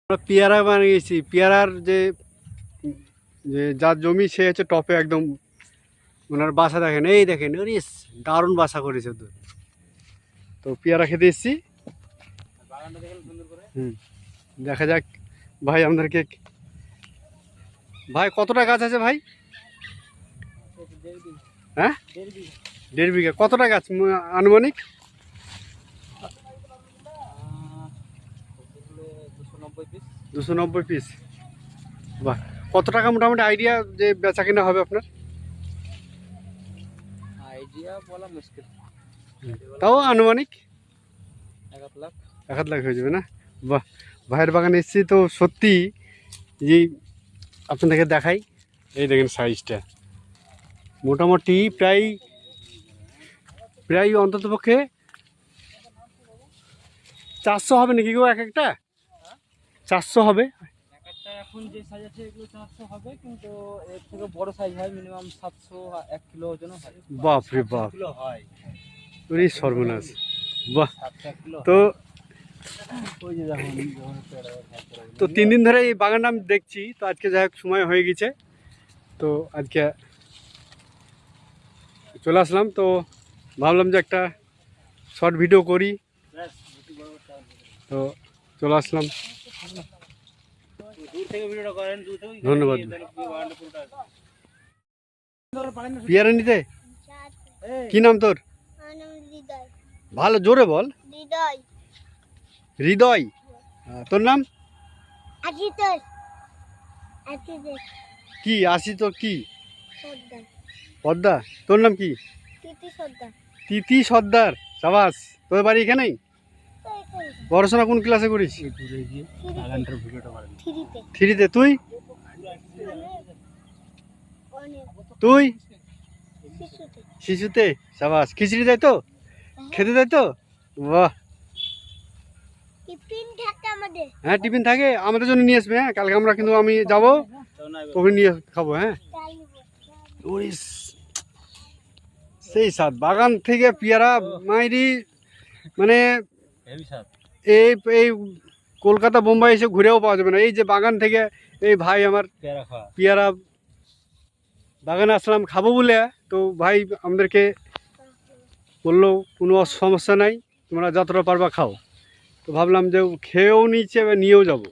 আমরা পেয়ারা বানিয়েছি। পেয়ারার যে যে যার জমি সে হচ্ছে টপে একদম ওনার বাসা দেখেন, এই দেখেন, আরে দারুণ বাসা করেছে তো। তো পেয়ারা খেতে এসেছি। দেখা যাক ভাই আমাদেরকে। ভাই কতটা গাছ আছে ভাই? হ্যাঁ, 1.5 বিঘা। কতটা গাছ আনুমানিক? 290 পিস। বাহ, কত টাকা মোটামুটি আইডিয়া যে বেচা কিনা হবে আপনার? আইডিয়া বলা মুশকিল, তাও আনুমানিক 1 লাখ। 1 লাখ হয়ে যাবে না? বাহ, ভাইয়ের বাগানে এসেছি তো সত্যি যে আপনাদেরকে দেখাই। এই দেখেন সাইজটা মোটামুটি প্রায় প্রায় অন্ততপক্ষে 400 হবে নাকি গো? এক একটা 400 হবে। একটা এখন যে সাইজ আছে এগুলো 400 হবে, কিন্তু এর থেকে বড় সাইজ হয় মিনিমাম 700, 1 কিলো ওজনও হয়। বাপ রে বাপ, কিলো হয়। ওরে সর্বনাশ। বাহ, 7 কিলো। তো ওই যে দেখুন তো 3 দিন ধরে এই বাগানটা আমি দেখছি। তো আজকে যাই হোক সময় হয়ে গেছে, তো আজকে চলে আসলাম। তো ভাবলাম যে একটা শর্ট ভিডিও করি, তো চলে আসলাম। দূর থেকে ভিডিওটা করেন, দূর থেকে। ধন্যবাদ। পেয়ারা নিতে? কি নাম তোর? ভালো জোরে বল। হৃদয়। তোর নাম কি? আসি তোর কি? পদ্মা। তোর নাম কি? তিথি সর্দার। সাবাস। তোর বাড়ি এখানেই? পড়াশোনা কোন ক্লাসে করিস? থ্রিতে। তুই? তুই শিশুতে। সাবাস। খিচড়ি দেয় তো? খেতে দেয় তো? বাহ। হ্যাঁ, টিফিন থাকে। আমাদের জন্য নিয়ে আসবে। হ্যাঁ, কালকে আমরা কিন্তু আমি যাবো, তোকে নিয়ে খাবো। হ্যাঁ, সেই স্বাদ বাগান থেকে পেয়ারা মাইরি, মানে এই এই কলকাতা বোম্বাই এসে ঘুরেও পাওয়া যাবে না। এই যে বাগান থেকে এই ভাই আমার পেয়ারা বাগানে আসলাম খাবো বলে, তো ভাই আমাদেরকে বললো কোনো সমস্যা নাই, তোমরা যতটা পারবা খাও। তো ভাবলাম যে খেয়েও নিচ্ছে, এবার নিয়েও যাবো।